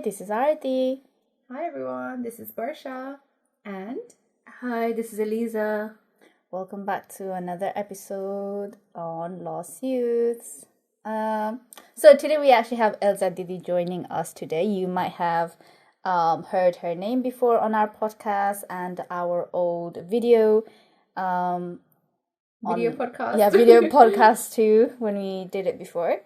this is Arati. Hi everyone, this is Barsha. And hi, this is Aliza. Welcome back to another episode on Lost Youths. So today we actually have Aliza Didi joining us today. You might have heard her name before on our podcast and our old video podcast. Yeah, video podcast too, when we did it before.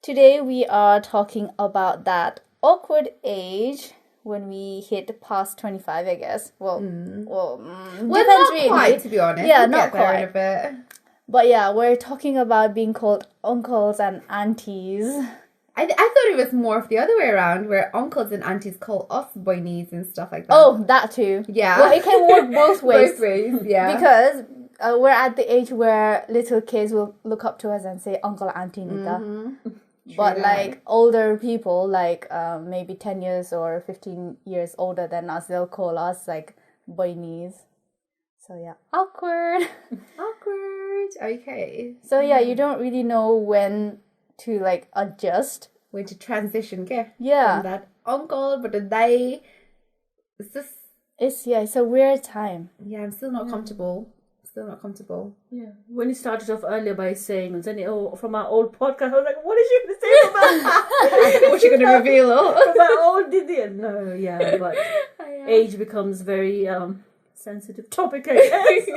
Today we are talking about that awkward age when we hit past 25, I guess. Well, not really. quite, to be honest. Yeah, we'll not get there quite. in a bit. But yeah, we're talking about being called uncles and aunties. I thought it was more of the other way around, where uncles and aunties call us bhaini and stuff like that. Oh, that too. Yeah. Well, it can work both ways. Both ways, yeah. Because we're at the age where little kids will look up to us and say Uncle, Auntie Nita. But like older people, like maybe 10 years or 15 years older than us, they'll call us like bhainis. So yeah, awkward. Awkward. Okay. So yeah, you don't really know when to like adjust. When to transition, okay? Yeah. From that uncle, but the they. It's a weird time. Yeah, I'm still not comfortable. Yeah. When you started off earlier by saying, from our old podcast, I was like, what is she going to say about What's she going to reveal? from our old Didi? No, yeah, but age becomes very sensitive topic, I guess.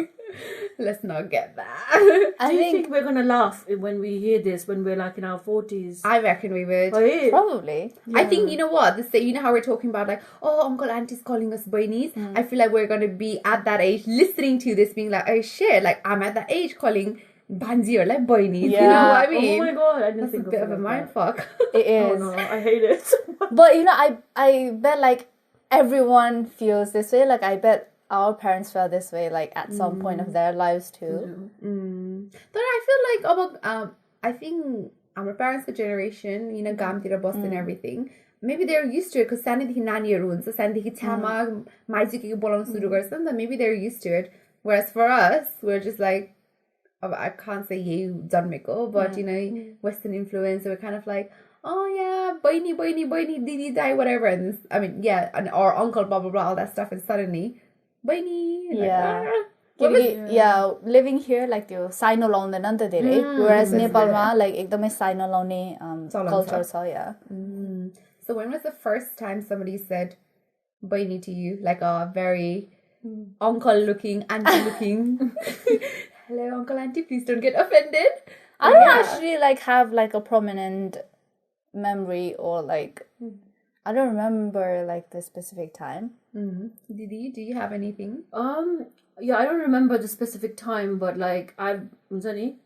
Let's not get that. Do you think we're going to laugh when we hear this, when we're like in our 40s? I reckon we would. Probably. Yeah. I think, you know what, you know how we're talking about like, oh, uncle, auntie's calling us bhainis. I feel like we're going to be at that age listening to this being like, oh shit, like I'm at that age calling bhanji or like bhainis. Yeah. You know what I mean? Oh my god, I didn't That's think a bit of a that. mind fuck. It is. Oh no, I hate it. But you know, I bet like everyone feels this way. Like I bet our parents felt this way like at some point of their lives too. But I feel like I think our parents' generation, you know, Gamtira Boston and everything, maybe they're used to it because Sandy nani runs, so Sandy Tama, Maiziki Bolon Sudugarson, then maybe they're used to it. Whereas for us, we're just like, I can't say you done Miko, but you know, Western influence, so we're kind of like, oh yeah, bhaini, didi, die, whatever. And I mean, yeah, and or uncle, blah blah blah, all that stuff, and suddenly bhaini. Yeah, living here like त्यो cyano लाउँदैन नि त धेरै, whereas नेपालमा like एकदमै cyano लाउने culture छ. Yeah. So when was the first time somebody said bhaini to you, like a very uncle looking, auntie looking? Hello, uncle, auntie, please don't get offended. I don't actually like have like a prominent memory or like I don't remember like the specific time. Didi, do you have anything? Yeah, I don't remember the specific time, but like but then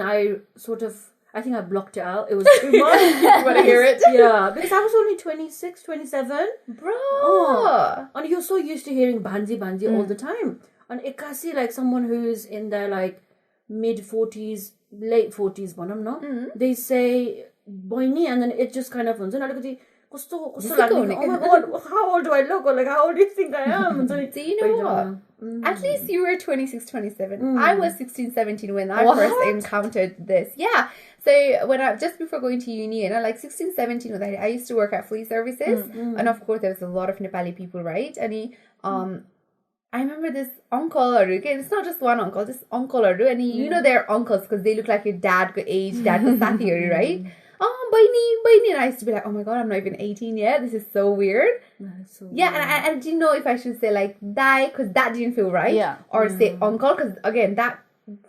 I think I blocked it out. It was too much. You want to hear it? Yeah, because I was only 26, 27. Bro! And you're so used to hearing bhanji all the time. And I can see like someone who's in their like mid 40s, late 40s, they say bhaini, and then it just kind of oh my god, how old do I look? Or like, how old do you think I am? So you know what? At least you were 26, 27. I was 16, 17 when I first encountered this. Yeah. So when just before going to uni, and like 16, 17, I used to work at flea services. And of course, there was a lot of Nepali people, right? And I remember this uncle, okay, it's not just one uncle, this uncle, and you know they're uncles because they look like your dad age, dad was Sathi, right? Oh, bhaini, and I used to be like, oh my god, I'm not even 18 yet. This is so weird. That's so yeah, weird. And I didn't know if I should say like dai because that didn't feel right, or say uncle because again that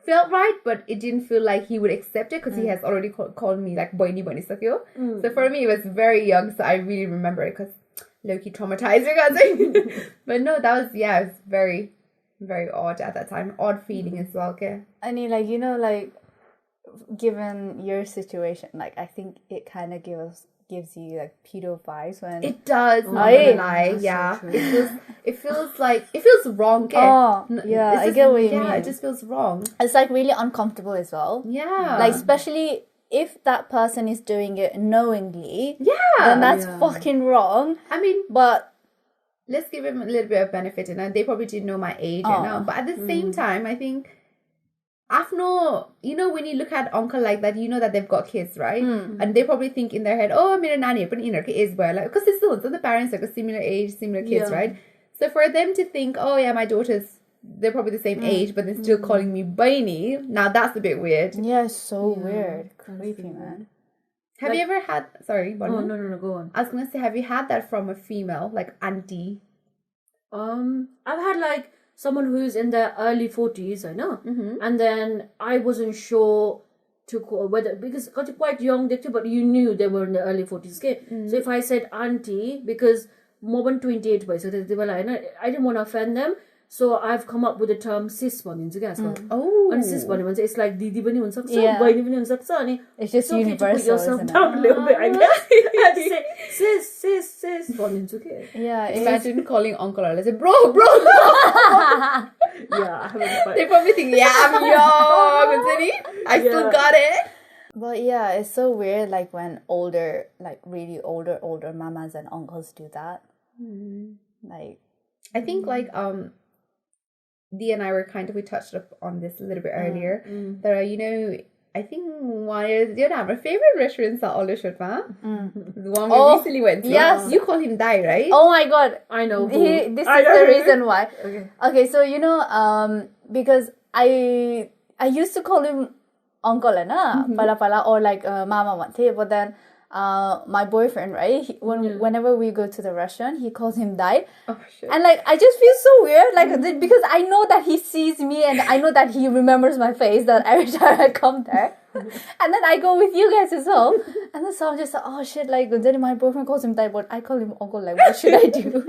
felt right, but it didn't feel like he would accept it because he has already called me like bhaini sakyo. So for me, it was very young, so I really remember it because low-key traumatized because but no, that was it was very, very odd at that time. Odd feeling as well. Okay. I mean, like, you know, like given your situation, like I think it kind of gives you like pedo vibes when it does. Not gonna lie, yeah. So it feels wrong. Okay? Oh, yeah, I get what you mean. Yeah, it just feels wrong. It's like really uncomfortable as well. Yeah, like especially if that person is doing it knowingly. Yeah, then that's fucking wrong. I mean, but let's give him a little bit of benefit, and they probably didn't know my age, but at the same time, I think afno, when you look at uncle like that, you know that they've got kids, right? And they probably think in their head, oh, I'm a nanny, but is well, like, because it's still, so the parents are like a similar age, similar kids, right? So for them to think, oh yeah, my daughter's, they're probably the same age, but they're still calling me bhaini. Now that's a bit weird. Yeah, it's so weird. Creepy, man. Have you ever had, sorry, Oh, no, go on. I was going to say, have you had that from a female, like auntie? I've had like someone who's in their early 40s, I know. And then I wasn't sure to call whether, because they're quite young, but you knew they were in the early 40s. Okay? So if I said auntie, because more than 28 boys, so they were like, I didn't want to offend them. So I've come up with the term sis bani huncha kya Oh. And sis bani bhन्छ, it's like didi bani huncha Yeah. bhaini bani huncha ani It's just okay universal, to put yourself isn't it? down a little bit, I guess. I just say sis bani huncha ke. Yeah, Imagine calling uncle or say, bro. Yeah, I haven't They probably think, yeah, I'm young. I still got it. But yeah, it's so weird, like when older, like really older mamas and uncles do that. Like, I think like Dee and I were we touched up on this a little bit earlier. There are, I think one is my favorite restaurants are Oleshotma. The one we recently went to. Yes. You call him Dai, right? oh my god, I know who. this is the reason why. Okay. So because I used to call him uncle pala or like mama bhante, but then my boyfriend, right, whenever we go to the restaurant, he calls him Dai. Oh shit. And like I just feel so weird, like because I know that he sees me and I know that he remembers my face, that every time I come there. And then I go with you guys as well. And then so I'm just like, oh shit, like then my boyfriend calls him Dai, but I call him uncle, like what should I do?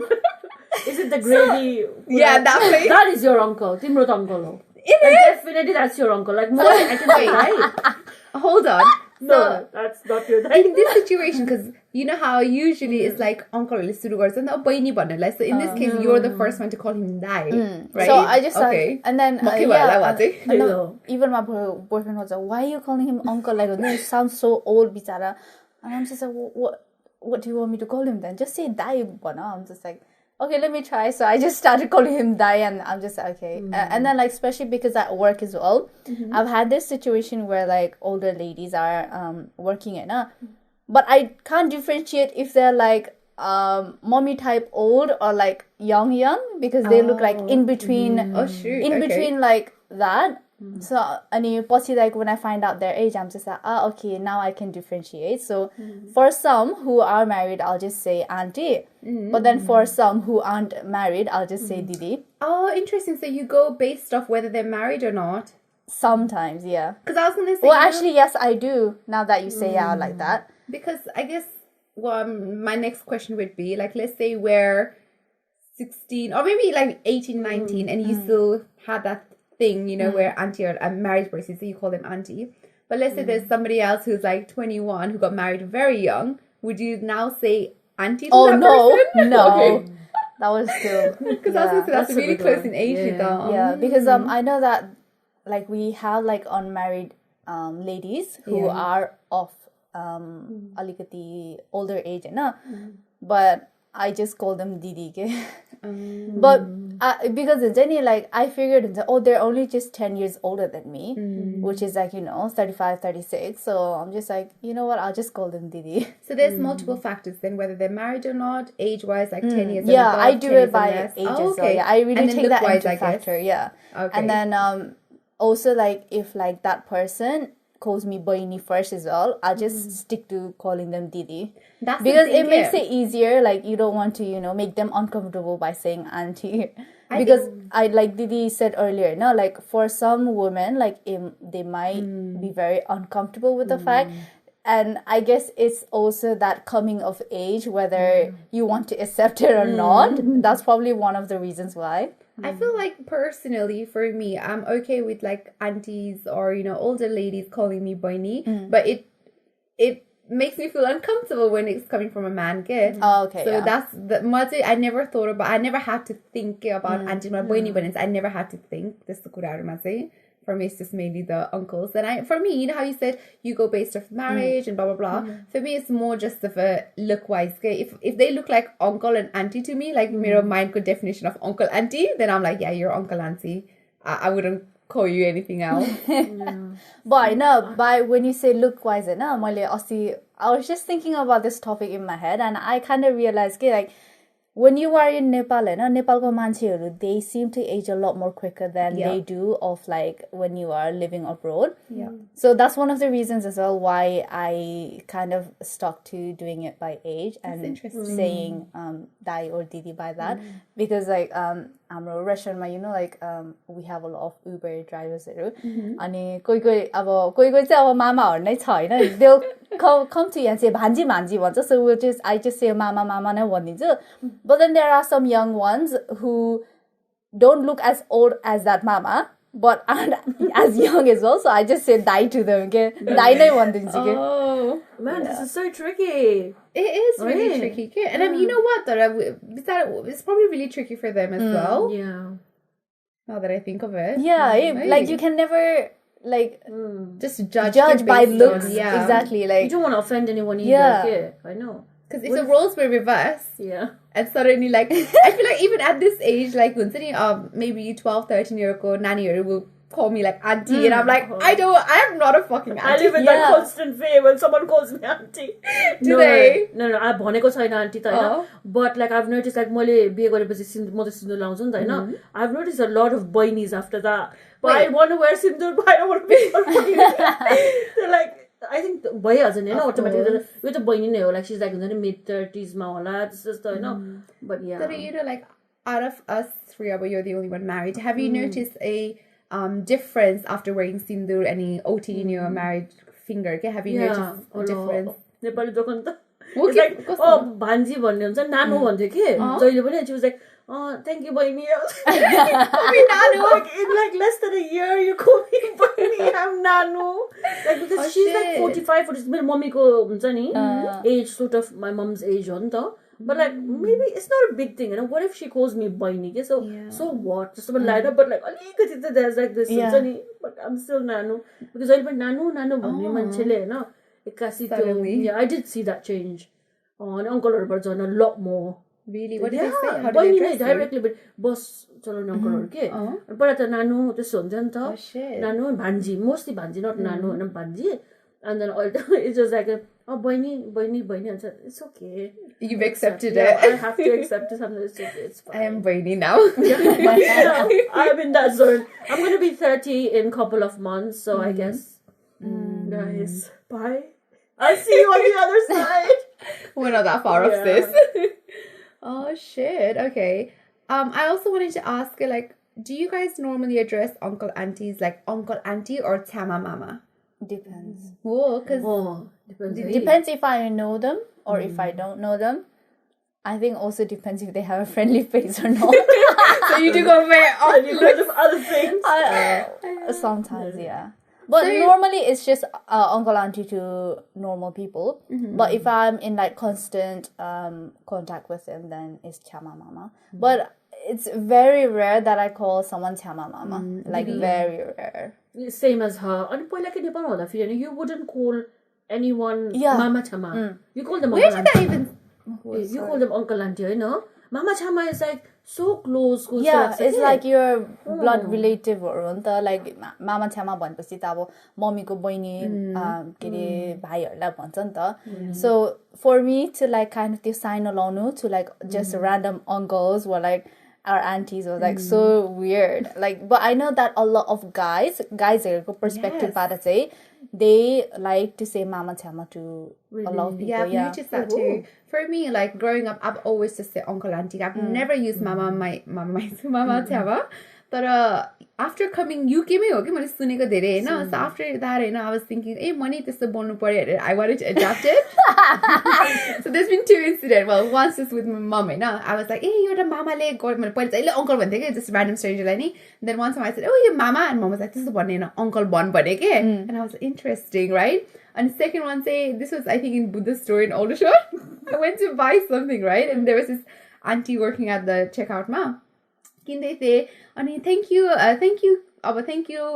Is it the gravy? Yeah, that place. That is your uncle. Timrot uncle. It is. Definitely that's your uncle. Like more than I can say right. Hold on. No, that's not your dad. In this situation, because you know how usually it's like uncle or suru and bhaini bhanala. So in this case, you're the first one to call him Dai, right? So I just and then even my boyfriend was like, "Why are you calling him uncle? Like, it sounds so old, bichara." And I'm just like, "What do you want me to call him then? Just say Dai, bana." I'm just like, okay, let me try. So I just started calling him Dai, and I'm just like, okay. And then like especially because at work as well, I've had this situation where like older ladies are working in but I can't differentiate if they're like mommy type old or like young because they look like in between between like that. So and possibly like when I find out their age, I'm just like, okay, now I can differentiate. So for some who are married, I'll just say auntie. But then for some who aren't married, I'll just say didi. Oh, interesting. So you go based off whether they're married or not? Sometimes, yeah. Because I was going to say... Well, actually, yes, I do. Now that you say out like that. Because I guess my next question would be, like, let's say we're 16 or maybe like 18, 19 and you still had that thing, where auntie or a married person, so you call them auntie. But let's say there's somebody else who's like 21 who got married very young. Would you now say auntie to that person? No. Okay. That was still... Because that's really close in age. Yeah, because I know that like we have like unmarried ladies who are of alikati older age, but I just call them didi. But because in Jenny, like I figured they're only just 10 years older than me, which is like 35, 36. So I'm just like, you know what, I'll just call them didi. So there's multiple factors then, whether they're married or not, age wise, like 10 years. Yeah, I do it by age as well. Yeah, I really take that into factor. Yeah, and then also like if like that person calls me bhaini first as well, I'll just stick to calling them didi. That's because it makes it easier. Like you don't want to make them uncomfortable by saying auntie. Because I like Didi said earlier, like for some women, like they might be very uncomfortable with the fact. And I guess it's also that coming of age, whether you want to accept it or not. That's probably one of the reasons why. I feel like personally for me, I'm okay with like aunties or older ladies calling me bhaini, but it makes me feel uncomfortable when it's coming from a man. Oh, okay. So that's the I never thought about. I never had to think about auntie or bhaini, but I never had to think this the For me, it's just mainly the uncles. And for me, how you said you go based off marriage and blah blah blah. For me, it's more just of a look wise. If they look like uncle and auntie to me, like mirror mind good definition of uncle auntie, then I'm like, yeah, you're uncle auntie. I wouldn't call you anything else. But no, by when you say look wise, no, I was just thinking about this topic in my head, and I kind of realized, like, when you are in Nepal, Nepalko mancheharu, they seem to age a lot more quicker than they do of like when you are living abroad. Yeah. So that's one of the reasons as well why I kind of stuck to doing it by age and saying dai or didi by that, because like हाम्रो restaurant, like we have a lot of Uber drivers अनि कोही चाहिँ अब मामाहरु नै छ हैन, they'll come to you and say bhanji भन्छ, so I just say mama नै भनिदिन्छु. But then there are some young ones who don't look as old as that mama but aren't as young as well, so I just say dai to them, okay? Dai नै भनिदिन्छु के. Oh man, this is so tricky. It is really tricky, okay? And you know what though, it's probably really tricky for them as well. Yeah. Now that I think of it. Yeah, like you can never like just judge by based looks. on, Exactly, like You don't want to offend anyone either. Yeah. I know. Because if the roles were reversed, and suddenly like I feel like even at this age, like maybe 12, 13-year-old nani will call me like auntie, and I'm like, I'm not a fucking auntie. I live in that constant fear when someone calls me auntie. Do they? No, I भनेको छैन auntie त हैन. But like I've noticed, like मैले बिहे गरेपछि म त सिन्दुर लाउँछु नि त हैन. I've noticed a lot of bhainis after that. But I want to wear sindur, but I don't want to be called bhaini. They're like, I think भइहाल्छ नि हैन automatically. यो त बहिनी नै हो, like she's like हुन्छ नि mid 30s मा होला जस्तो हैन. But yeah. So like out of us three, but you're the only one married. Have you noticed a difference after wearing sindur, any OT in your married finger? Okay? Have you noticed a difference? Nepali दोकान त It's like, bhanji भन्ने हुन्छ, nanu भन्थ्यो के जहिले पनि. She was like, thank you बहिनी. Nanu. Like in like less than a year you call me बहिनी, I'm nanu. Like because she's like 45, 46. मेरो मम्मीको हुन्छ नि age, sort of my mom's age हो नि त. But like maybe it's not a big thing, what if she calls me bhaini? So what? Just about light up, but like there's like this, but I'm still nanu because I'll be nanu bhanne manchele Hahn. Yeah, I did see that change. And uncleहरुबाट झन् a lot more. Really? What did they say? How did they address directly, but boss चलाउने uncleहरु के. But at nanu त्यस्तो हुन्छ नि त. Nanu and bhanji, mostly bhanji, not nanu and bhanji. And then all it's just like bhaini, and it's okay. You've accepted it. I have to accept it. Sometimes it's fine. I am bhaini now. I'm in that zone. I'm going to be 30 in a couple of months, so I guess. Guys, bye. I'll see you on the other side. We're not that far off this. Oh shit. Okay. I also wanted to ask, like, do you guys normally address uncle aunties like uncle auntie or tama mama? Depends. Depends if I know them or if I don't know them. I think also depends if they have a friendly face or not. So you do go very you go to other things. Sometimes, yeah. But normally it's just uncle auntie to normal people. But if I'm in like constant contact with them, then it's chama mama. But it's very rare that I call someone chama mama. Like very rare. Same as her. And like in Nepal, you wouldn't call anyone mama chama. You call them Where did that even? You call them uncle auntie, you know? Mama chama is like so close. Yeah, it's like your blood relative or like mama chama bhaneपछि त अब मम्मीको बहिनी के रे भाइहरुलाई भन्छ नि त. So for me to like kind of त्यो cyano लाउनु to like just random uncles or like our aunties was like so weird. Like, but I know that a lot of guys perspective they like to say mama chama to a lot of people. Yeah, I've noticed that too. For me, like growing up, I've always just said uncle auntie. I've never used mama chama. But after coming UK mai ho ke मैले सुनेको धेरै हैन. So after that I was thinking money त्यस्तो बोल्नु पर्यो. I wanted to adapt it. So there's been two incidents. Well, once just with my mom I was like एउटा मामाले मैले पहिले चाहिँ uncle भन्थे के just random stranger लाई नि. Then one time I said your mama, and mom was like त्यस्तो भन्ने हैन uncle भन भने के. And I was like, interesting, right? And the second one say this was I think in Buddha store in Aldershot. I went to buy something, right? And there was this auntie working at the checkout ma. They say, thank you,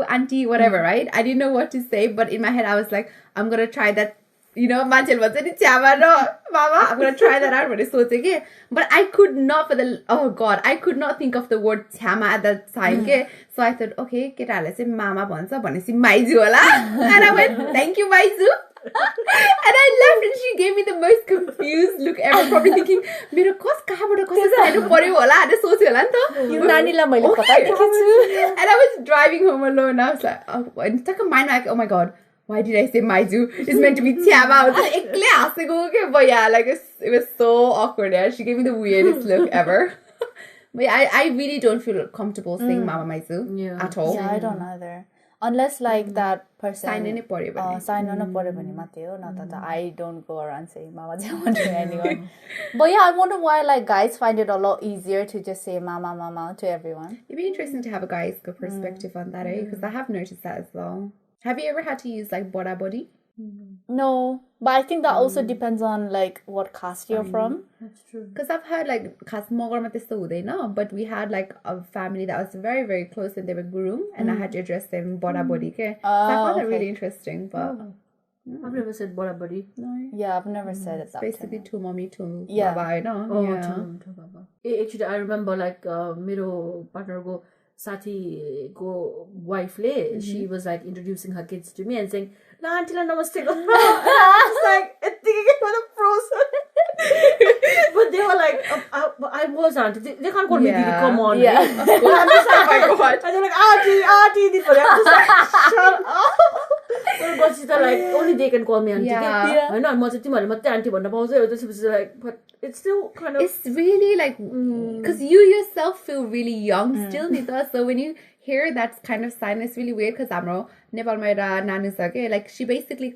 auntie, whatever, right? I didn't know what to say, but in my head I was like, I'm gonna try that you know, मान्छेले भन्छ नि च्यामा र mama, I'm gonna try that out भने सोचे के. But I could not I could not think of the word च्यामा at that time के. So I thought, okay, केटाहरूले चाहिँ मामा भन्छ भनेपछि माइजू होला. And I went, thank you माइजू. And I left and she gave me the most confused look ever, probably thinking मेरो कहाँबाट कस्तो side पर्यो होला भनेर सोच्यो होला नि त. यो नानीलाई मैले बताइदिएको छु. And I was driving home alone. I was like, and took a mind like, oh my god, why did I say Maiju? It's meant to be Tiama. I was like, but yeah, like it was so awkward. Yeah, she gave me the weirdest look ever. But yeah, I really don't feel comfortable saying Mama Maiju at all. Yeah, I don't either. Unless like that person sign in sign on a not I don't go around saying Mama Jama to anyone. But yeah, I wonder why like guys find it a lot easier to just say mama to everyone. It'd be interesting to have a guy's good perspective on that, because I have noticed that as well. Have you ever had to use like bora body? No, but I think that also depends on like what caste you're from. That's true. Because I've heard like caste mogarma testo hudaina, but we had like a family that was very very close and they were gurung, and I had to address them bora body ke. So I found that really interesting, but I've never said bora body. no. Yeah, I've never said it that Basically time. two mommy two Yeah. baba, Oh, yeah. to baba. Actually, I remember like मेरो partner को साथी को wife ले, she was like introducing her kids to me and saying, "La auntie la namaste." I was like, thinking for the frozen. But they were like, I was auntie. They can't call me Didi. Come on. Yeah. Right? I'm just like, oh my god. And they're like, auntie, Didi. I'm just like, shut up. But she's like, only they can call me auntie. Yeah. I know. I'm also auntie भन्नु पाउँछ. Like, but it's still kind of. It's really like, because you yourself feel really young still, Nita. So when you hear that kind of sign, it's really weird because Amro, Nepal nanu sake, like she basically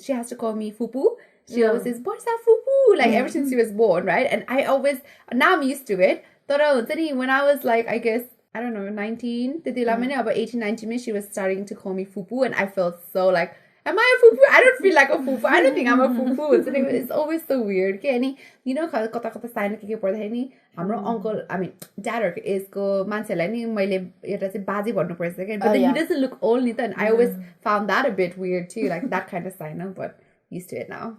she has to call me fupu. She always says, "Borsa fupu," like ever since she was born, right? And I always, now I'm used to it. When I was like, I guess, I don't know, 19, about 18, 19, she was starting to call me fupu, and I felt so like, am I a fupu? I don't feel like a fupu. I don't think I'm a fupu. So it's always so weird. Okay, you know, kata sign ke uncle, I mean, dad is go mansela ni maile eta chai baji भन्नु पर्छ, but then he doesn't look old, Nita, and I always found that a bit weird too, like that kind of sign, but used to it now.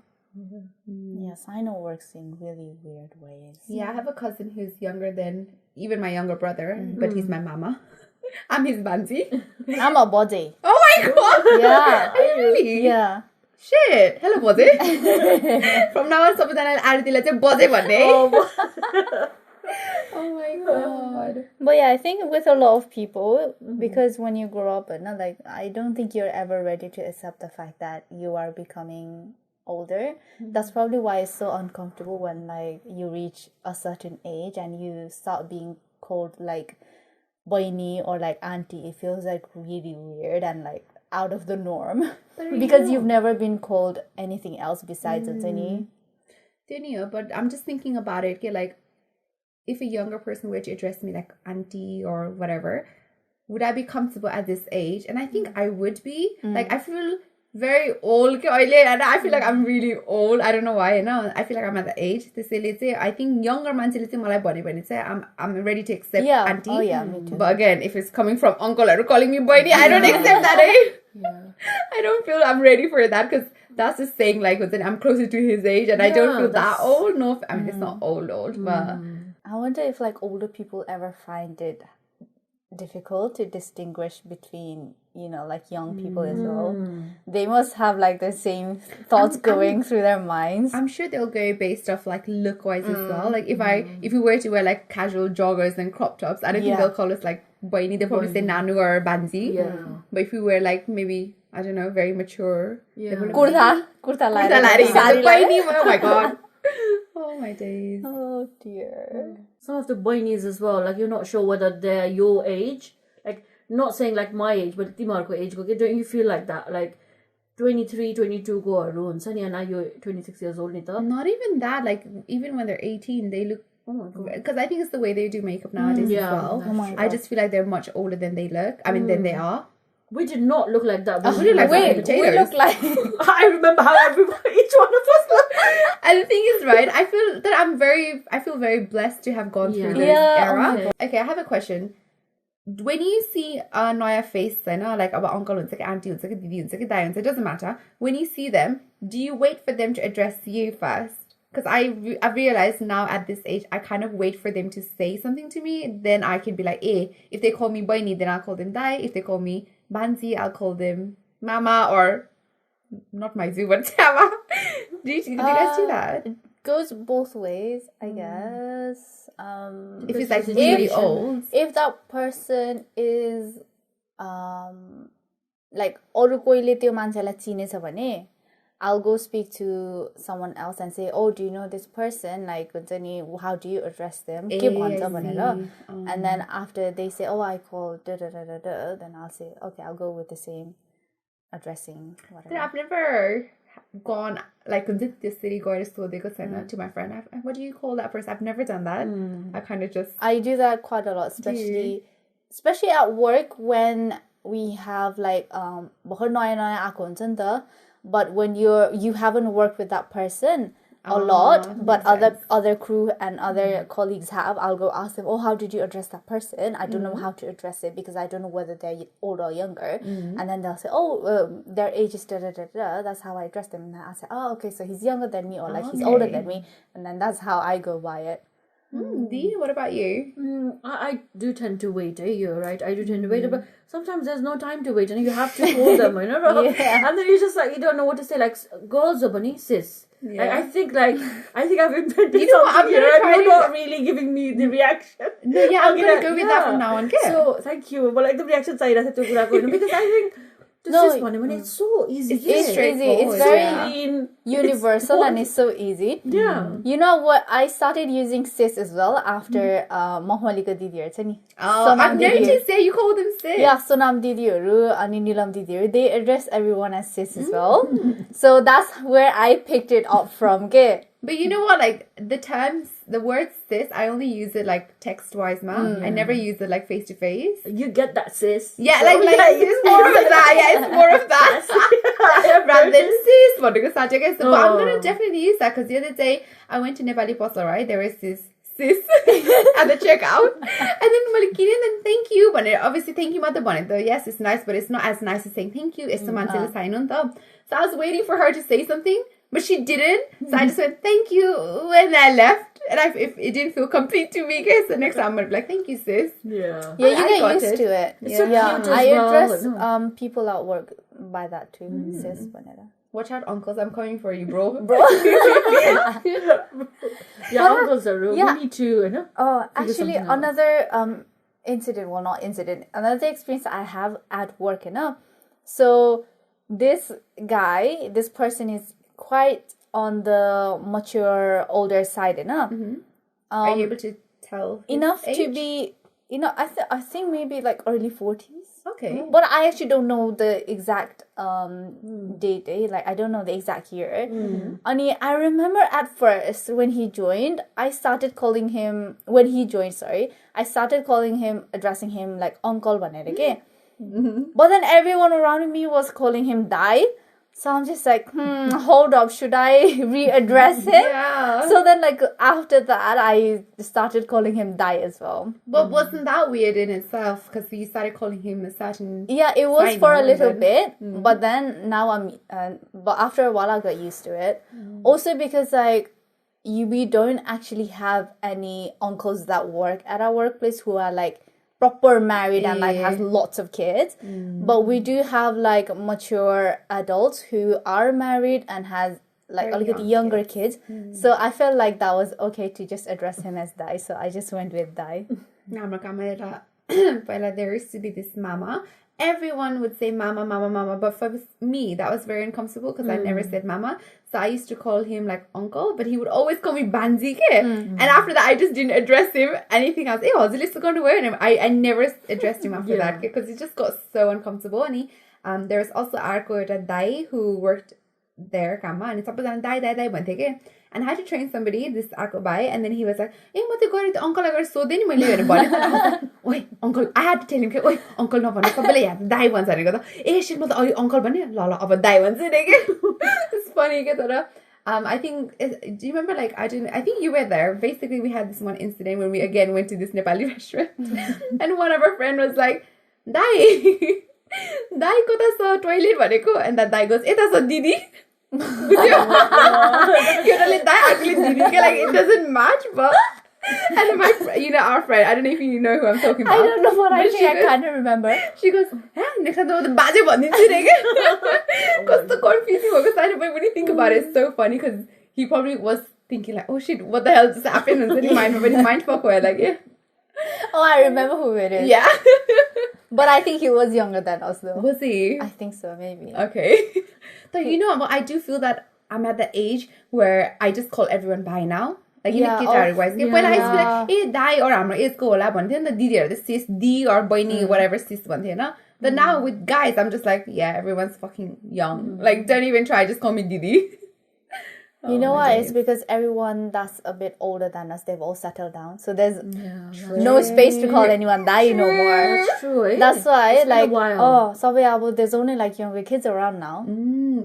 Yeah, Sino works in really weird ways. Yeah, I have a cousin who's younger than even my younger brother, but he's my mama. I'm his bhanji. I'm a body. Oh my god! Yeah. Really? Yeah. Shit! Hello, bode. From now on, सबैजनाले आरतीलाई चाहिँ बजे भन्ने. Oh my god. But yeah, I think with a lot of people, because when you grow up, like I don't think you're ever ready to accept the fact that you are becoming older. That's probably why it's so uncomfortable when like you reach a certain age and you start being called like bhaini or like auntie. It feels like really weird and like out of the norm because you've never been called anything else besides auntie. But I'm just thinking about it. Like, if a younger person were to address me like auntie or whatever, would I be comfortable at this age? And I think I would be. Like, I feel very old, and I feel like I'm really old. I don't know why, I feel like I'm at the age. I think younger I'm ready to accept auntie. Oh yeah, me too. But again, if it's coming from uncle or calling me bhaini, I don't accept that, I don't feel I'm ready for that, because that's just saying like I'm closer to his age, and I don't feel that old. No, I mean it's not old, but I wonder if like older people ever find it difficult to distinguish between, like young people as well. They must have like the same thoughts going through their minds. I'm sure they'll go based off like look wise as well. Like if we were to wear like casual joggers and crop tops, I don't think they'll call us like bhaini. They'll probably say nanu or bhanji. But if we wear like maybe, I don't know, very mature, Kurta lari, bhaini. Oh my god. Oh my days. Oh dear. Some of the bhainis as well, like you're not sure whether they're your age. Like, not saying like my age, but timarko age ko. Don't you feel like that? Like 23, 22 go around. And now you're 26 years old, Nita. Not even that. Like even when they're 18, they look. Oh my god. Because I think it's the way they do makeup nowadays as well. Oh my god. I just feel like they're much older than they look. I mean, than they are. We did not look like that. We look like we look like I remember how each one of us looked. And the thing is, right, I feel that I feel very blessed to have gone through this era. Okay, I have a question. when you see a naya face, like about uncle, auntie, didi, it doesn't matter. When you see them, do you wait for them to address you first? Because I've realized now at this age, I kind of wait for them to say something to me. Then I can be like, if they call me bhaini, then I'll call them dai. If they call me bhanji, I'll call them mama, or not my zoo, but tama. Do you guys do that? It goes both ways, I guess. If it's like really old. If that person is like अरू कोहीले त्यो मान्छेलाई चिनेछ भने I'll go speak to someone else and say, oh, do you know this person? Like, how do you address them? And then after they say, oh, I call then I'll say, okay, I'll go with the same addressing, whatever. I've never gone, like, to my friend, what do you call that person? I've never done that. I kind of just... I do that quite a lot, especially at work when we have, like, but when you haven't worked with that person a lot, but other crew and other colleagues have, I'll go ask them, oh, how did you address that person? I don't know how to address it because I don't know whether they're old or younger. And then they'll say, oh, their age is da-da-da-da. That's how I address them. And then I'll say, oh, okay, so he's younger than me, or like he's older than me. And then that's how I go by it. Dee, what about you? I do tend to wait, you're right. I do tend to wait, but sometimes there's no time to wait and you have to call them, And then you just like, you don't know what to say, like, girls are bunny, sis. Yeah. Like, I think I've invented something here and you're not really giving me the reaction. No, yeah, I'm going to go with that from now on. So, thank you. But like the reaction side, I have to because I think it's so easy. It's easy. It's very universal and it's so easy. Yeah. You know what? I started using sis as well after Mahmalika Didi. I've noticed you call them sis. Yeah, Sonam Didi ani Nilam Didi. They address everyone as sis as well. So that's where I picked it up from. But you know what? Like the word sis, I only use it like text-wise, I never use it like face-to-face. You get that, sis. Yeah, it's more of that. Yeah, it's more of that. Rather than sis. But I'm going to definitely use that because the other day I went to Nepali Posla, right? There was this sis at the checkout. And then Malikini, and then thank you. But obviously, thank you, mother bonnet. Yes, it's nice, but it's not as nice as saying thank you. It's the mansela sign on top. So I was waiting for her to say something. But she didn't, so I just went, thank you, when I left. And if it didn't feel complete to me, guys, the next time I'm going to be like, thank you, sis. Yeah, you get used to it. I address people at work by that too, sis. Watch out, uncles, I'm coming for you, bro. Uncles are rude. Me too, Oh, actually, another another experience I have at work, So, this person is quite on the mature, older side, Are you able to tell enough age? to be, I think maybe like early 40s. Okay. But I actually don't know the exact date, like I don't know the exact year. I remember at first when he joined, I started calling him, addressing him like uncle bhanera But then everyone around me was calling him dai. So I'm just like, hold up, should I readdress him? Yeah. So then like after that, I started calling him dai as well. But wasn't that weird in itself? Because you started calling him a certain... Yeah, it was for a little bit. But then now but after a while I got used to it. Also because like, we don't actually have any uncles that work at our workplace who are like, proper married and like has lots of kids, but we do have like mature adults who are married and has like a little younger kids. So I felt like that was okay to just address him as Dai, so I just went with Dai. There used to be this mama. Everyone would say mama, mama, mama, but for me that was very uncomfortable because I never said mama. So I used to call him like uncle, but he would always call me Bhanji. And after that, I just didn't address him anything else. I was just going to wear him. I never addressed him after that because it just got so uncomfortable. And there was also Arko Dai who worked there, and it's up and Dai went again. And I had to train somebody, this Arko Bai, and then he was like, "Hey, what you got? Uncle, I got so then you wait, uncle, I had to tell him, wait, uncle, no, Dai once I got. Hey, shit, uncle, bunny, lala, of a Dai once again." It's funny, I think, do you remember, like, I think you were there. Basically, we had this one incident when we again went to this Nepali restaurant. And one of our friends was like, Dai, Dai ko ta sa toilet bhaneko. And that Dai goes, eta sa didi. Like, it doesn't match, but... And my, our friend, I don't know if you know who I'm talking about. I don't know what I think. I kind of remember. She goes, next time the baje bhandiन्छु रे कस्तो confusing भएको छैन, but when you think about it, it's so funny because he probably was thinking like, oh shit, what the hell just happened? And then he mind fuck away, like, yeah. Oh, I remember who it is. Yeah. But I think he was younger than us though. Was he? I think so, maybe. Okay. So I do feel that I'm at the age where I just call everyone bye now. Like, केटाहरुको पहिला I used to be like, A Dai or हाम्रो एजको होला भन्थ्यो नि त, दिदीहरु त sis, the or बहिनी whatever sis भन्थ्यो हैन. But now with guys, I'm just like, yeah, everyone's fucking young. Like, don't even try, just call me didi. You know why? It's because everyone that's a bit older than us, they've all settled down. So there's no space to call anyone dai no more. That's true. That's why, like, there's only like younger kids around now.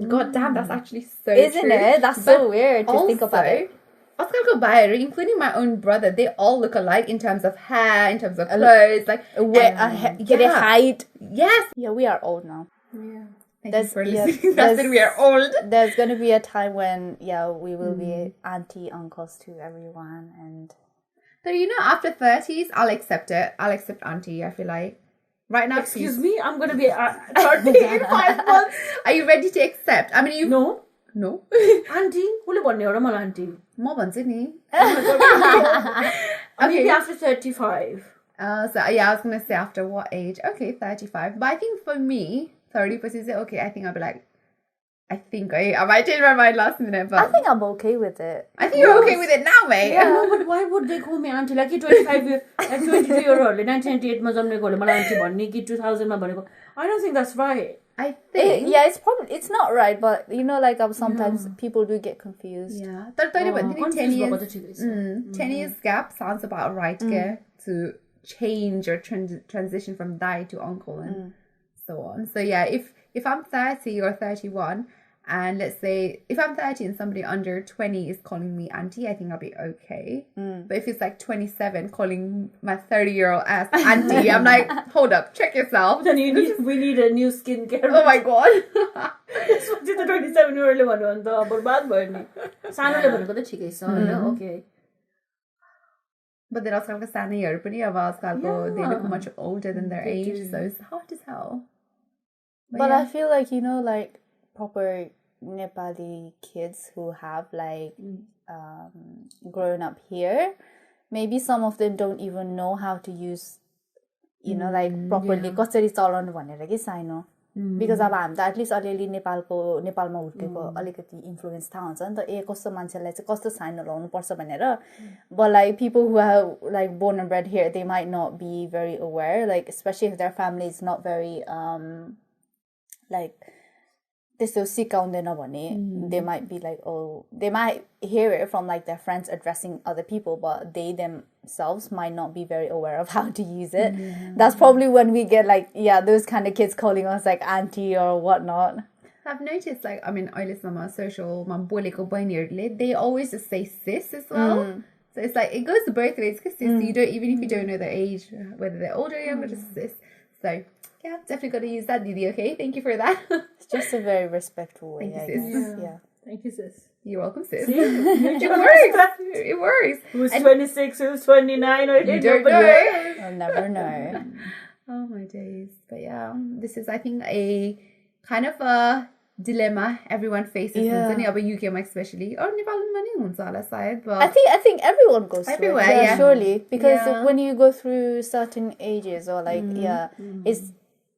God damn, that's actually so Isn't true. it? That's so weird to think about it. Oscar Bayer, including my own brother, they all look alike in terms of hair, in terms of clothes, like height. Yes. Yeah, we are old now. Yeah. Thank you for listening. That's it, we are old. There's going to be a time when, we will be auntie, uncles to everyone. And so, after 30s, I'll accept it. I'll accept auntie, I feel like. Right now, excuse me, I'm going to be 30 in 5 months. Are you ready to accept? I mean, you... No. Auntie? Who's going to be auntie? Mo bhanchu ni. Maybe after 35. So yeah, I was going to say after what age? Okay, 35. But I think for me, 30% okay, I think I'll be like, I might change my mind last minute, but... I think I'm okay with it. I think you're okay with it now, mate. Yeah, no, but why would they call me auntie? Like, 23-year-old, 1998 ma jamne ko le malai auntie bhanne ki 2000 ma bhaneko. I don't think that's right. I think... it's not right, but like sometimes people do get confused. Yeah. 10 years gap sounds about right to change or transition from dai to uncle and so on. So yeah, if I'm 30 or 31, and let's say if I'm 30 and somebody under 20 is calling me auntie, I think I'll be okay. But if it's like 27 calling my 30-year-old ass auntie, I'm like, hold up, check yourself. Then we need a new skincare. Oh my god. It's the 27-year-old one on the bad body. Sanole bhaneko ta thikai cha Hahn, okay. But then आजकलको सानैहरु पनि अब आजकलको they look much older than their age, so it's hard as hell. But I feel like like proper Nepali kids who have like grown up here, maybe some of them don't even know how to use like properly कसरी चलाउनु भनेर के cyano. Because अब हामी त at least अलिअलि नेपालमा हुर्केको अलिकति इन्फ्लुएन्स थाहा हुन्छ नि त, ए कस्तो मान्छेलाई चाहिँ कस्तो साइन लाउनु पर्छ भनेर. But like people who are like born and bred here, they might not be very aware, like especially if their family is not very like त्यस्तो सिकाउँदैन भने, they might be like, oh, they might hear it from like their friends addressing other people, but they themselves might not be very aware of how to use it. That's probably when we get like, those kind of kids calling us like auntie or whatnot. I've noticed, like, I mean, अहिलेसम्म social बोलेको बहिनीहरूले, they always just say sis as well. So it's like, it goes to both ways, because sis, you don't, even if you don't know their age, whether they're older or younger, just sis. So yeah, definitely got to use that, Didi, okay? Thank you for that. It's just a very respectful way, Thank you, sis. Yeah. Thank you, sis. You're welcome, sis. It works. It works. Who's 26, who's 29, or you don't know. I'll never know. Oh my days. But yeah, this is, I think, a kind of a dilemma everyone faces. But UK especially. Or but I think everyone goes everywhere, through it. yeah. Surely. Because when you go through certain ages or like, it's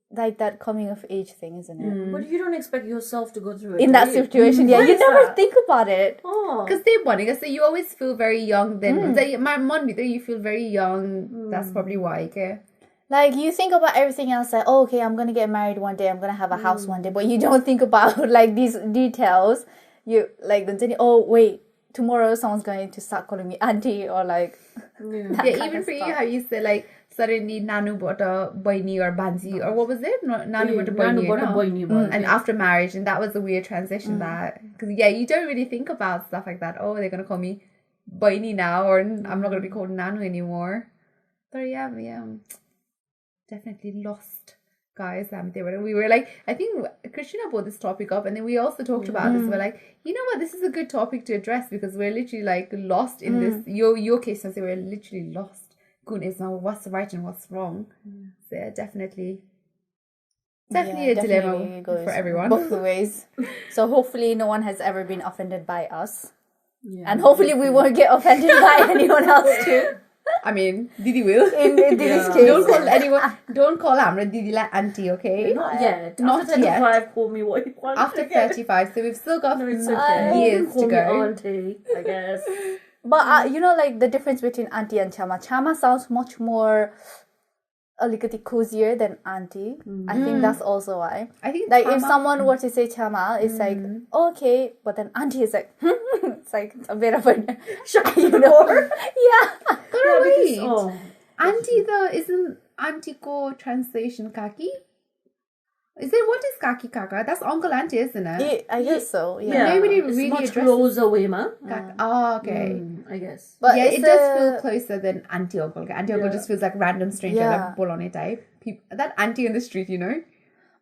like that coming of age thing, isn't it? But you don't expect yourself to go through it. In that situation, you never think about it. Because they want it. So you always feel very young then. My mom, you feel very young. That's probably why. Okay? Like, you think about everything else, like, oh, okay, I'm going to get married one day, I'm going to have a house one day, but you don't think about, like, these details. You, like, oh, wait, tomorrow someone's going to start calling me auntie, or, like... even for you, how you say, like, suddenly nanu bought bhaini or bhanji or what was it? Nanu bought bhaini. And after marriage, and that was a weird transition. That because you don't really think about stuff like that. Oh, they're gonna call me bhaini now, or I'm not gonna be called nanu anymore. But yeah, definitely lost. Guys, we were like, I think Christina brought this topic up, and then we also talked about this. We're like, you know what, this is a good topic to address because we're literally like lost in this. Your case, I say we're literally lost. Goodness, now what's right and what's wrong. So yeah, definitely a dilemma for everyone. Both ways. So hopefully no one has ever been offended by us, and hopefully we won't get offended by anyone else too. I mean, Didi will. In Didi's case. Don't call Amra Didi like auntie, okay? Not yet. Not after 35, yet. Call me what you want. After 35, so we've still got years call to me go. auntie, I guess. But you know, like the difference between auntie and chama. Chama sounds much more a little bit cozier than auntie. I think that's also why. I think like chama, if someone were to say chama, it's like okay, but then auntie is like it's like a bit of a shock, you know? Yeah. But wait, auntie though isn't auntie ko translation kaki? Is it what is kaki kaka? That's uncle auntie, isn't it? I guess so. Yeah. Nobody it's really much addresses closer way, ma. Oh, okay. I guess. But yeah, it does feel closer than auntie uncle. Auntie uncle just feels like random stranger, like bolone type. That auntie in the street, you know.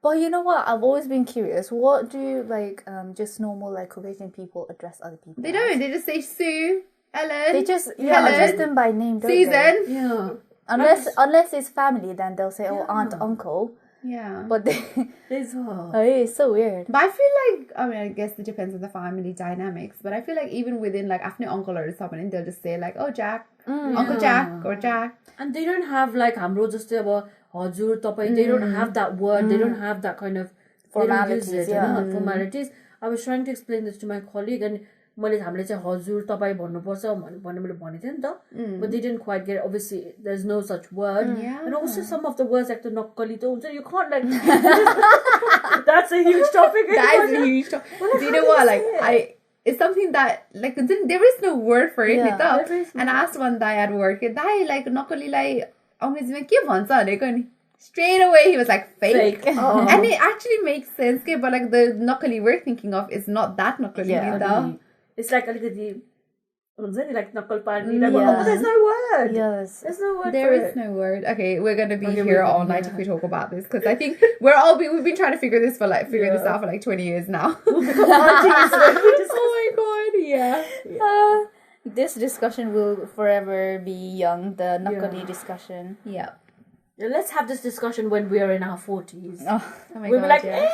But you know what? I've always been curious. What do like just normal like Caucasian people address other people? They don't. They just say Sue, Ellen. They just Helen, address them by name, don't Susan. they? Yeah. Unless it's family, then they'll say aunt, uncle. Yeah. But they it's so weird. But I feel like I guess it depends on the family dynamics. But I feel like even within like after uncle or someone, and they'll just say like, oh Jack, Uncle Jack or Jack. And they don't have like hamro just about हजुर तपाईं. They don't have that word. They don't have that kind of formalities. Formalities. I was trying to explain this to my colleague, and मैले हामीले चाहिँ हजुर तपाईं भन्नुपर्छ भन्ने मैले भनेको थिएँ नि त. But they didn't quite get it. Obviously there's no such word. And also some of the words like the नक्कली त हुन्छ, you can't like that's a huge topic. That is a huge topic. Do you know what, like it's something that like there is no word for it. And I asked one guy at work, "Dai like नक्कली like अंग्रेजीमा के भन्छ?" भनेको नि. Straight away he was like fake. And it actually makes sense, but like the नक्कली we're thinking of is not that नक्कली. It's like अलिकति हुन्छ नि like नक्कल पार्ने. But there's no word. Yes. There's no word. There is no word. Okay, we're gonna be here all night if we talk about this, because I think we've been trying to figure this out for like 20 years now. Oh my god, yeah. This discussion will forever be young, the Nakali discussion. Yeah. Let's have this discussion when we are in our 40s. Oh my we'll god, be like,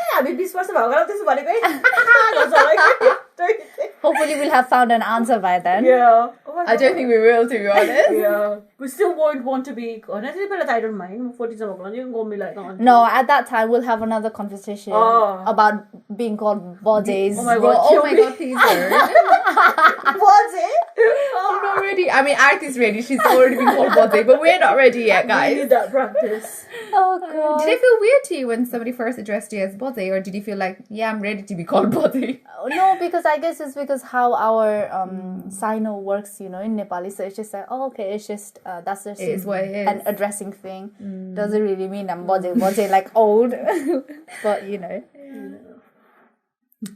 hopefully we'll have found an answer by then. Yeah. I don't think we will, to be honest. Yeah. We still won't want to be honestly, but I don't mind. 40s you can go me like no, at that time we'll have another conversation about being called bodies. Oh my god, please. Body? I'm not ready. I mean, Art is ready. She's already been called body, but we're not ready yet, guys. We need that practice. Oh god. Did it feel weird to you when somebody first addressed you as body, or did you feel like, yeah, I'm ready to be called body? No, because I guess it's because how our Sino works, you know, in Nepali. So it's just like, oh, okay, it's just that's just what it is. An addressing thing. Doesn't really mean I'm body like old, but you know.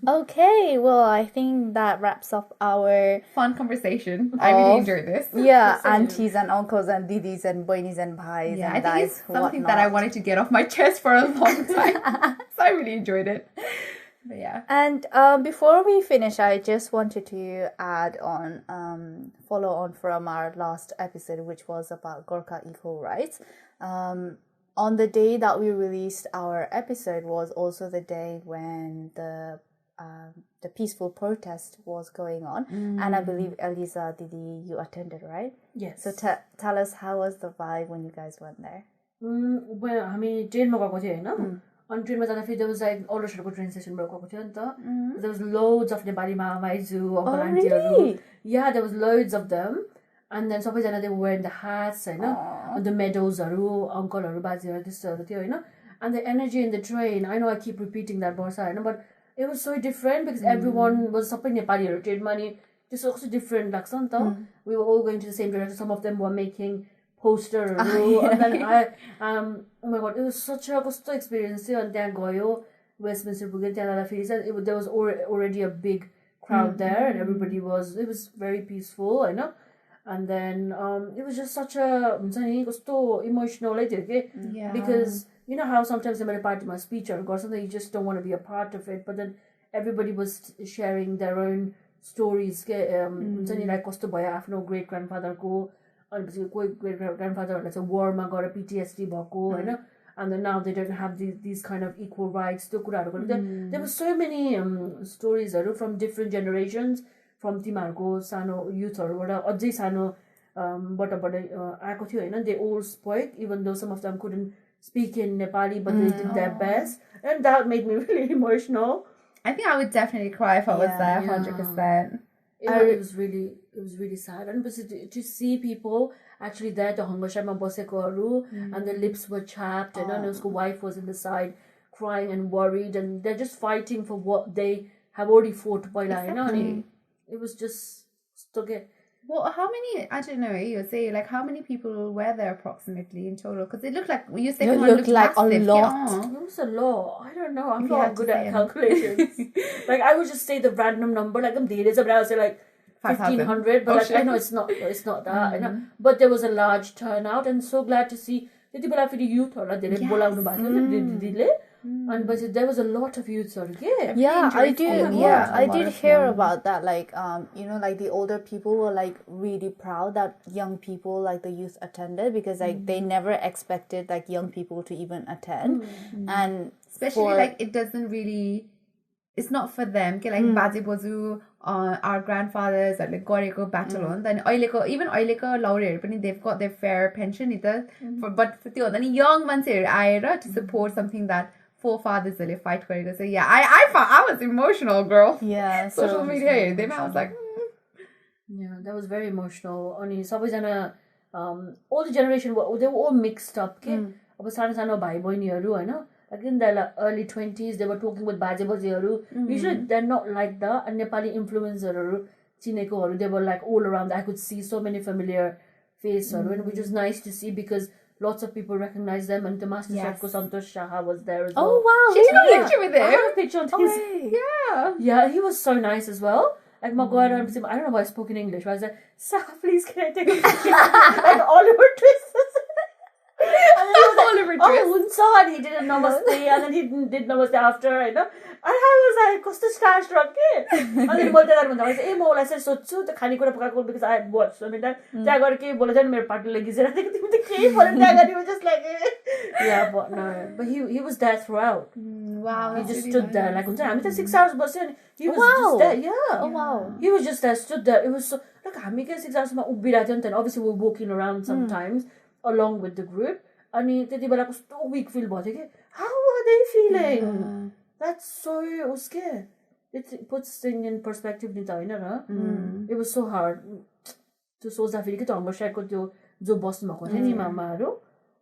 Okay, well, I think that wraps up our fun conversation. I really enjoyed this. Yeah, aunties and uncles and didis and bhainis and bhais. Yeah, and I think it's something that I wanted to get off my chest for a long time. So I really enjoyed it. But yeah. And before we finish, I just wanted to add on, follow on from our last episode, which was about Gorkha equal rights. On the day that we released our episode was also the day when the peaceful protest was going on, and I believe Aliza, Didi, you attended, right? Yes. So tell us, how was the vibe when you guys went there? Well, हामी ट्रेनमा गएको थियो हैन, अनि ट्रेनमा जाँदाखेरि there was like older train station बाट गएको थियो नि त. There was loads of Nepali मामाइजू, uncle auntyहरु. Yeah, there was loads of them. And then सबैजना they were wearing the hats Hahn, the medalsहरु, uncleहरु, बाजेहरु त्यस्तोहरु थियो हैन. And the energy in the train, I know I keep repeating that Borsa Hahn, but it was so different because everyone was सबै नेपालीहरु ट्रेनमा नि त्यस्तो कस्तो different लाग्छ नि त. We were all going to the same direction. Some of them were making poster. And then I, oh my god, it was such a good experience. And then Goyo, Westminster Bugin, there was already a big crowd there, and everybody it was very peaceful, I know. And then it was just such a emotional, Yeah. because you know how sometimes in my party my speech or something, you just don't want to be a part of it, but then everybody was sharing their own stories. Like कस्तो भयो आफ्नो great grandfather को, अनि कोही great grandfather चाहिँ war मा गएर PTSD भएको, हैन, and then now they don't have these kind of equal rights. There were so many stories from different generations, from तिमीहरूको सानो youthहरूबाट अझै सानो बाट आएको थियो, हैन. They all spoke, even though some of them couldn't speak in Nepali, but they did their best, and that made me really emotional. I think I would definitely cry if I was there, 100%. It was really sad, and to see people actually there, the hunger shama bosekoru, and their lips were chapped, and his wife was in the side crying and worried, and they're just fighting for what they have already fought by Exactly. It was just stuck it. Well, how many, I don't know, you would say, like, how many people were there approximately in total? Because it looked like, you said it looked like massive. a lot. It was a lot. I don't know. I'm not good at calculations. Like, I would just say the random number, like, but I would say, like, 1,500, but like, I know it's not that. I know. But there was a large turnout, and so glad to see the youth. And but there was a lot of youths. Yeah, I did hear about that. Like, like the older people were like really proud that young people, like the youth, attended, because like they never expected like young people to even attend, and especially like it doesn't really. It's not for them. Like Baje Bozu, our grandfathers, like Goreko battle on. Then even Oileko Laure, they've got their fair pension either. But for the young ones here, to support something that forefathers really fight for. So yeah, I was emotional, girl. Yeah, social media. Then I was like, yeah, that was very emotional. Only all the generation they were all mixed up. Okay, sano bhai bhainiharu, I know. Like in the early 20s, they were talking with baje bajeharu. Usually they're not like that. And Nepali influencer chineko, they were like all around. I could see so many familiar faces, which was nice to see because lots of people recognize them. And the Master Chef Santosh Shaha was there as well. Oh wow! She took a picture with him. I have a picture on his. Yeah, he was so nice as well. Like I don't know why I spoke in English. But I was like, "Sir, please can I take a picture?" Like Oliver Twist. And then he was like, oh, and he did a namaste, and then he did namaste after, I know. And I was like, kosto starstruck, and then I said, I said, sochu, the khani kura pakako, because I had watched. I mean, that ke bola jane mere party lagi zara. I think he was just like, yeah, but no, but he was there throughout. Wow, he just stood there like, I mean, 6 hours, but he was just there, yeah. Oh wow, he was just there, stood there. It was so like, I mean, 6 hours, and obviously we're walking around sometimes along with the group. And weak feel how are they feeling? That's so scary. It puts things in perspective. It was so hard to soch the hunger shack jo bosnu bhako थियो नि मामाहरु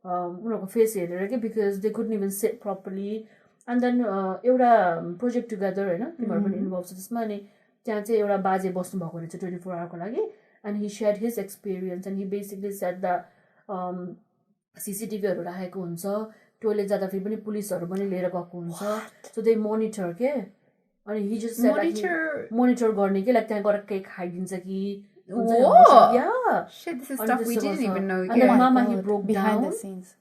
उनीहरुको face हेरेर because they couldn't even sit properly. And then एउटा project together हैन तिमीहरु पनि involved छ त्यसमा अनि त्यहाँ चाहिँ एउटा बाजे बस्नु भएको रहेछ 24 hour को लागि, and he shared his experience, and he basically said that CCTV राखेको हुन्छ, टोइलेट जाँदा फेरि पनि पुलिसहरु पनि लिएर गएको हुन्छ, so they monitor के, अनि he just said monitor गर्ने के, like त्यहाँ गएर केक खाइदिन्छ कि yeah, shit, this is stuff we didn't even know. And then mama he broke behind down the scenes.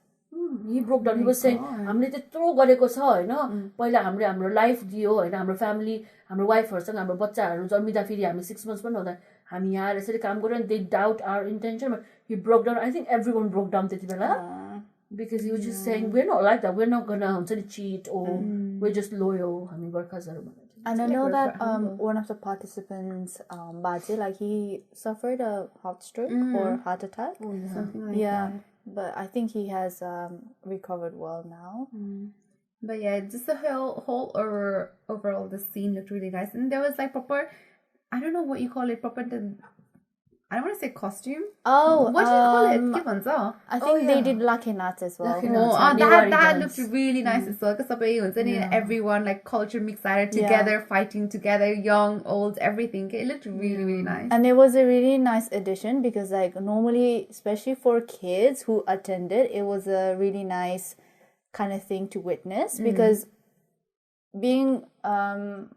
He broke down. He was saying हामीले त्यत्रो गरेको छ हैन, पहिला हाम्रो लाइफ दियो हैन, हाम्रो फ्यामिली, हाम्रो वाइफहरुसँग हाम्रो बच्चाहरु जन्मिदा फेरि हामी 6 months पनि हुँदा हामी यहाँ यसरी काम गर्यो, and they doubt our intention. But he broke down. I think everyone broke down त्यति बेला, because he was just saying we're not like that, we're not gonna हुन्छ नि cheat, or we're just loyal, हामी गोर्खाहरु भनेर. And I know that one of the participants, Baje, like he suffered a heart stroke or heart attack. Something like that. But I think he has recovered well now. But yeah, just the whole overall the scene looked really nice, and there was like proper, I don't know what you call it, proper I don't want to say costume. Oh, What do you call it? Give ons oh. I think they did Lucky Nuts as well. Lucky Oh, Nuts. that looked really nice as well. Because everyone like culture mixed together, fighting together, young, old, everything. It looked really, really nice. And it was a really nice addition because like normally, especially for kids who attended, it was a really nice kind of thing to witness because being अब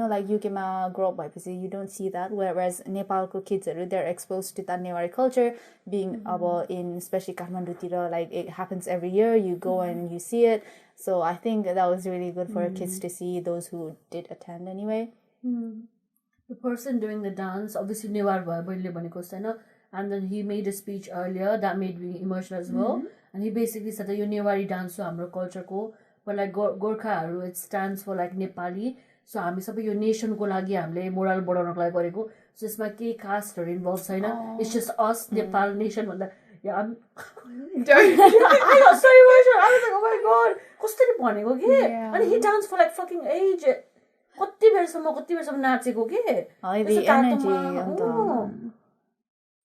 like UKमा grow up भएपछि you don't see that, whereas Nepalको kidsहरू they're exposed to that Newari culture being अब in especially Kathmanduतिर, like it happens every year, you go and you see it, so I think that was really good for kids to see, those who did attend anyway. The person doing the dance obviously Newar भयो बहिनीले भनेको जस्तो हैन, and then he made a speech earlier that made me emotional as well, and he basically said that yo Newari dance हो हाम्रो कल्चरको, but like गोर्खाहरू it stands for like Nepali, so हामी सबै यो नेसनको लागि हामीले मोरल बढाउनको लागि गरेको, so यसमा केही कास्टहरु इन्भल्भ छैन, it's just us Nepal nation भन्दा yeah I'm I got so emotional. I was like oh my god कसरी भनेको के, and he danced for like fucking age, कति बेरसम्म नाचेको के, the energy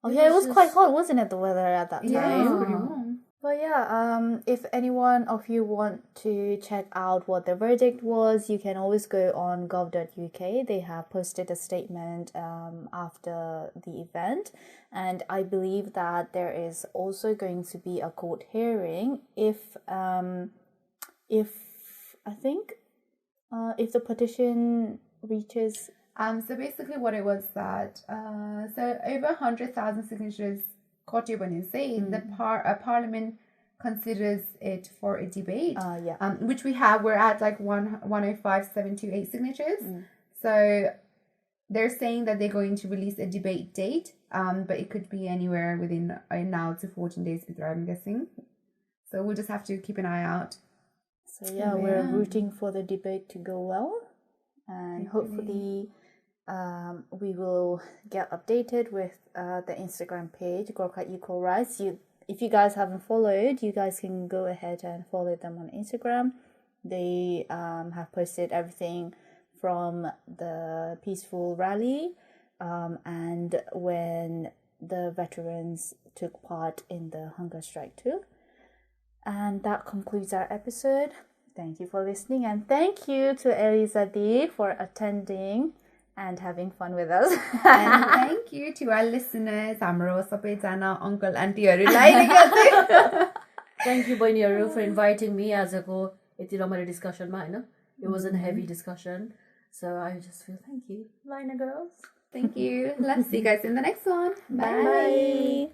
okay, it was quite hot, wasn't it, the weather at that time? Yeah, it was pretty warm. But yeah, if anyone of you want to check out what the verdict was, you can always go on gov.uk. They have posted a statement after the event, and I believe that there is also going to be a court hearing if the petition reaches. So basically, what it was that so over 100,000 signatures. The parliament considers it for a debate, which we have. We're at like 105,728 signatures. So they're saying that they're going to release a debate date, but it could be anywhere within now to 14 days, I'm guessing. So we'll just have to keep an eye out. So yeah, we're rooting for the debate to go well, and hopefully we will get updated with the Instagram page Gorkha Equal Rights. If you guys haven't followed, you guys can go ahead and follow them on Instagram. They have posted everything from the peaceful rally and when the veterans took part in the hunger strike too. And that concludes our episode. Thank you for listening, and thank you to Aliza D for attending and having fun with us. And thank you to our listeners, Amro, Sapejana, Uncle, Auntie, Thank you, बहिनीहरु, for inviting me as a go यति रमाइलो discussion-मा हैन. It wasn't a heavy discussion, so I just feel thank you, LYINA girls. Thank you. Let's see you guys in the next one. Bye.